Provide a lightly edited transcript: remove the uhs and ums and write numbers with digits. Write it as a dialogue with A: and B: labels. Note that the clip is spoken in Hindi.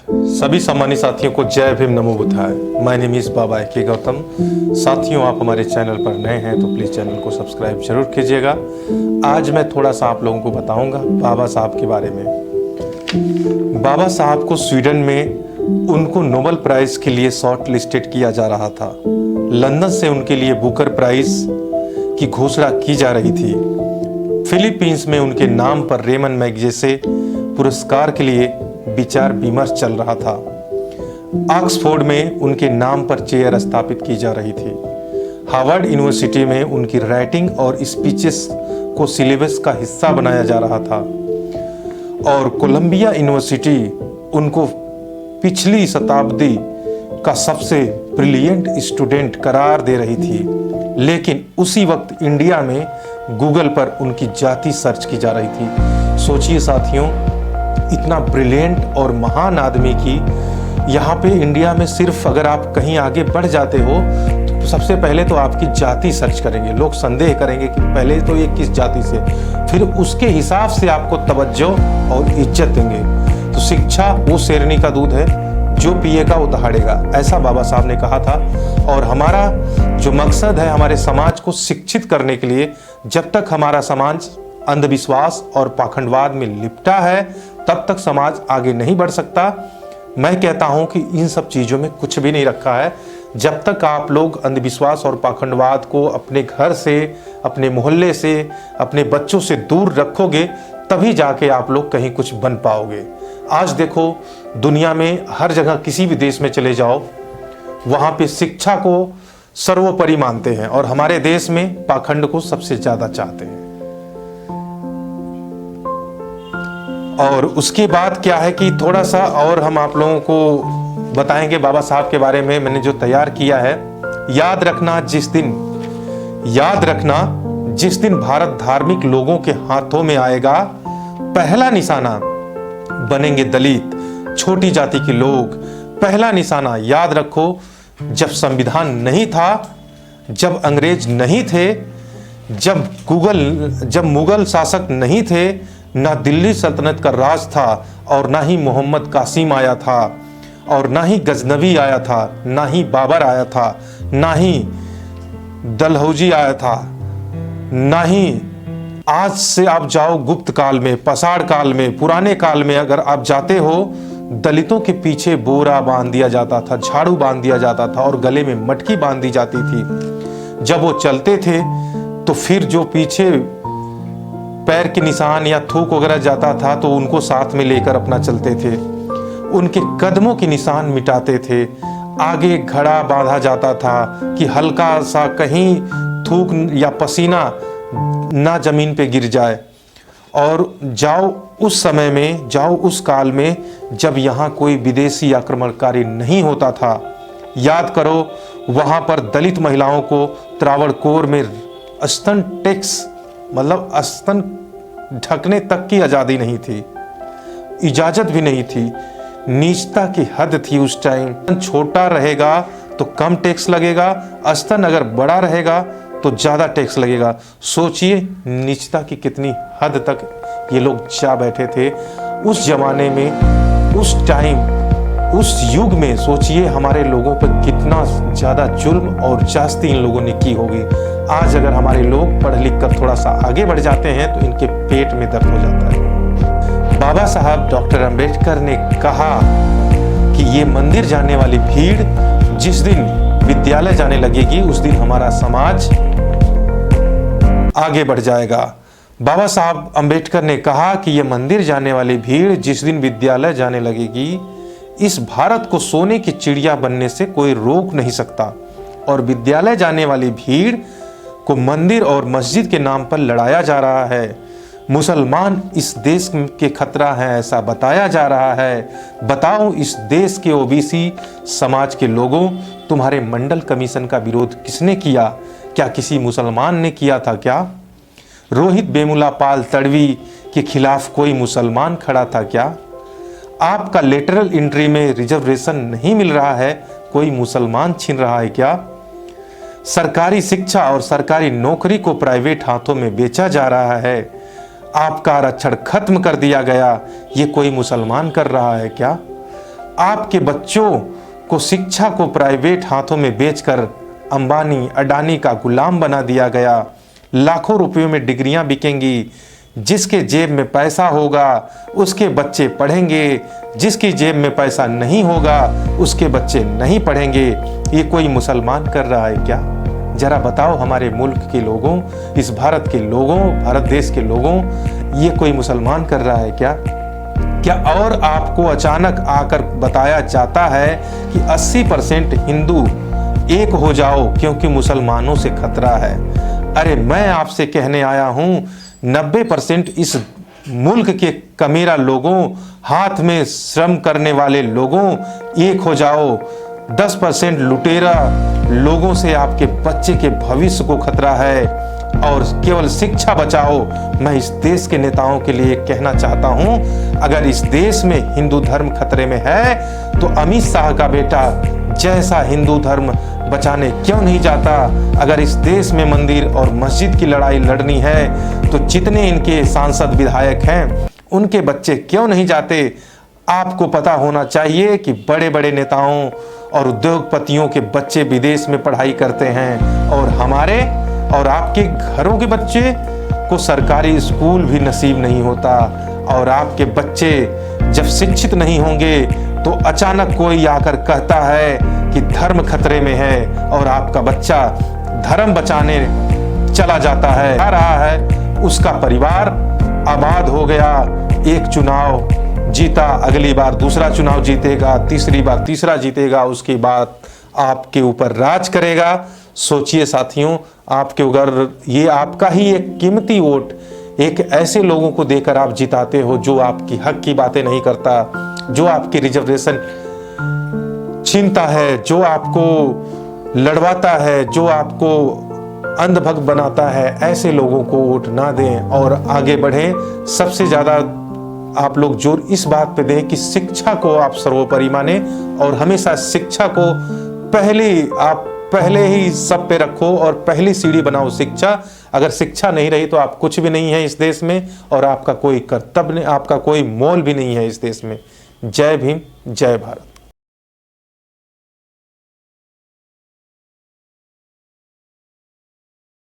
A: सभी सम्मानित साथियों को जय भीम नमो बुद्धाय। माय नेम इज बाबा के गौतम। साथियों, आप हमारे चैनल पर नए हैं तो प्लीज़ चैनल को सब्सक्राइब जरूर कीजिएगा। आज मैं थोड़ा सा आप लोगों को बताऊंगा बाबा साहब के बारे में। बाबा साहब को स्वीडन में उनको नोबेल प्राइज़ के लिए शॉर्ट लिस्टेड किया जा रहा था। लंदन से उनके लिए बुकर प्राइज़ की घोषणा की जा रही थी। फिलीपींस में उनके नाम पर रेमन मैगसेसे पुरस्कार के लिए विचार विमर्श चल रहा था। ऑक्सफोर्ड में उनके नाम पर चेयर स्थापित की जा रही थी। हार्वर्ड यूनिवर्सिटी में उनकी राइटिंग और स्पीचेस को सिलेबस का हिस्सा बनाया जा रहा था और कोलंबिया यूनिवर्सिटी उनको पिछली शताब्दी का सबसे ब्रिलियंट स्टूडेंट करार दे रही थी। लेकिन उसी वक्त इंडिया में गूगल पर उनकी जाति सर्च की जा रही थी। सोचिए साथियों, इतना ब्रिलियंट और महान आदमी की यहाँ पे इंडिया में सिर्फ अगर आप कहीं आगे बढ़ जाते हो तो सबसे पहले तो आपकी जाति सर्च करेंगे। लोग संदेह करेंगे कि पहले तो ये किस जाति से, फिर उसके हिसाब से आपको तवज्जो और इज्जत देंगे। तो शिक्षा वो शेरनी का दूध है, जो पिएगा वो दहाड़ेगा, ऐसा बाबा साहब ने कहा था। और हमारा जो मकसद है हमारे समाज को शिक्षित करने के लिए, जब तक हमारा समाज अंधविश्वास और पाखंडवाद में लिपटा है तब तक समाज आगे नहीं बढ़ सकता। मैं कहता हूं कि इन सब चीज़ों में कुछ भी नहीं रखा है। जब तक आप लोग अंधविश्वास और पाखंडवाद को अपने घर से, अपने मोहल्ले से, अपने बच्चों से दूर रखोगे तभी जाके आप लोग कहीं कुछ बन पाओगे। आज देखो, दुनिया में हर जगह किसी भी देश में चले जाओ, वहाँ पे शिक्षा को सर्वोपरि मानते हैं और हमारे देश में पाखंड को सबसे ज़्यादा चाहते हैं। और उसके बाद क्या है कि थोड़ा सा और हम आप लोगों को बताएंगे बाबा साहब के बारे में। मैंने जो तैयार किया है, याद रखना जिस दिन भारत धार्मिक लोगों के हाथों में आएगा, पहला निशाना बनेंगे दलित, छोटी जाति के लोग। पहला निशाना याद रखो, जब संविधान नहीं था, जब अंग्रेज नहीं थे, जब मुगल शासक नहीं थे, ना दिल्ली सल्तनत का राज था और ना ही मोहम्मद कासिम आया था और ना ही गजनवी आया था, ना ही बाबर आया था, ना ही दलहौजी आया था, ना ही आज से आप जाओ गुप्त काल में, पसाड़ काल में, पुराने काल में अगर आप जाते हो, दलितों के पीछे बोरा बांध दिया जाता था, झाड़ू बांध दिया जाता था और गले में मटकी बांध दी जाती थी। जब वो चलते थे तो फिर जो पीछे पैर के निशान या थूक वगैरह जाता था तो उनको साथ में लेकर अपना चलते थे। उनके कदमों के निशान मिटाते थे। आगे घड़ा बांधा जाता था कि हल्का सा कहीं थूक या पसीना ना जमीन पे गिर जाए। और जाओ उस समय में, जाओ उस काल में जब यहाँ कोई विदेशी आक्रमणकारी नहीं होता था। याद करो, वहाँ पर दलित महिलाओं को त्रावणकोर में स्तन टैक्स, मतलब स्तन ढकने तक की आज़ादी नहीं थी, इजाज़त भी नहीं थी। नीचता की हद थी उस टाइम। छोटा रहेगा तो कम टैक्स लगेगा, स्तन अगर बड़ा रहेगा तो ज़्यादा टैक्स लगेगा। सोचिए नीचता की कितनी हद तक ये लोग जा बैठे थे उस जमाने में, उस टाइम, उस युग में। सोचिए हमारे लोगों पर कितना ज़्यादा जुल्म और जास्ती इन लोगों ने की होगी। आज अगर हमारे लोग पढ़ लिख कर थोड़ा सा आगे बढ़ जाते हैं तो इनके पेट में दर्द हो जाता है। बाबा साहब डॉक्टर अंबेडकर ने कहा कि ये मंदिर जाने वाली भीड़ जिस दिन विद्यालय जाने लगेगी उस दिन हमारा समाज आगे बढ़ जाएगा। बाबा साहब अंबेडकर ने कहा कि ये मंदिर जाने वाली भीड़ जिस दिन विद्यालय जाने लगेगी, इस भारत को सोने की चिड़िया बनने से कोई रोक नहीं सकता। और विद्यालय जाने वाली भीड़ को मंदिर और मस्जिद के नाम पर लड़ाया जा रहा है। मुसलमान इस देश के खतरा हैं ऐसा बताया जा रहा है। बताओ इस देश के ओबीसी समाज के लोगों, तुम्हारे मंडल कमीशन का विरोध किसने किया? क्या किसी मुसलमान ने किया था क्या? रोहित वेमुला पाल तड़वी के खिलाफ कोई मुसलमान खड़ा था क्या? आपका लेटरल एंट्री में रिजर्वेशन नहीं मिल रहा है, कोई मुसलमान छीन रहा है क्या? सरकारी शिक्षा और सरकारी नौकरी को प्राइवेट हाथों में बेचा जा रहा है। आपका आरक्षण खत्म कर दिया गया, ये कोई मुसलमान कर रहा है क्या? आपके बच्चों को शिक्षा को प्राइवेट हाथों में बेचकर अंबानी अडानी का गुलाम बना दिया गया। लाखों रुपयों में डिग्रियां बिकेंगी। जिसके जेब में पैसा होगा उसके बच्चे पढ़ेंगे, जिसकी जेब में पैसा नहीं होगा उसके बच्चे नहीं पढ़ेंगे। ये कोई मुसलमान कर रहा है क्या? जरा बताओ हमारे मुल्क के लोगों, इस भारत के लोगों, भारत देश के लोगों, ये कोई मुसलमान कर रहा है क्या? क्या और आपको अचानक आकर बताया जाता है कि 80% हिंदू एक हो जाओ क्योंकि मुसलमानों से खतरा है। अरे मैं आपसे कहने आया हूं 90% इस मुल्क के कमीरा लोगों, हाथ में श्रम करने वाले लोगों एक हो जाओ। 10% लुटेरा लोगों से आपके बच्चे के भविष्य को खतरा है और केवल शिक्षा बचाओ। मैं इस देश के नेताओं के लिए कहना चाहता हूं, अगर इस देश में हिंदू धर्म खतरे में है तो अमित शाह का बेटा जैसा हिंदू धर्म बचाने क्यों नहीं जाता? अगर इस देश में मंदिर और मस्जिद की लड़ाई लड़नी है तो जितने इनके सांसद विधायक हैं उनके बच्चे क्यों नहीं जाते? आपको पता होना चाहिए कि बड़े बड़े नेताओं और उद्योगपतियों के बच्चे विदेश में पढ़ाई करते हैं और हमारे और आपके घरों के बच्चे को सरकारी स्कूल भी नसीब नहीं होता। और आपके बच्चे जब शिक्षित नहीं होंगे तो अचानक कोई आकर कहता है कि धर्म खतरे में है और आपका बच्चा धर्म बचाने चला जाता है, आ रहा है, उसका परिवार आबाद हो गया। एक चुनाव जीता, अगली बार दूसरा चुनाव जीतेगा, तीसरी बार तीसरा जीतेगा, उसके बाद आपके ऊपर राज करेगा। सोचिए साथियों, आपके अगर ये आपका ही एक कीमती वोट एक ऐसे लोगों को देकर आप जिताते हो जो आपकी हक की बातें नहीं करता, जो आपकी रिजर्वेशन छीनता है, जो आपको लड़वाता है, जो आपको अंधभक्त बनाता है, ऐसे लोगों को वोट ना दें और आगे बढ़ें। सबसे ज़्यादा आप लोग जोर इस बात पे दें कि शिक्षा को आप सर्वोपरि माने और हमेशा शिक्षा को पहले ही सब पे रखो और पहली सीढ़ी बनाओ शिक्षा। अगर शिक्षा नहीं रही तो आप कुछ भी नहीं है इस देश में और आपका कोई कर्तव्य नहीं, आपका कोई मोल भी नहीं है इस देश में। जय भीम, जय भारत।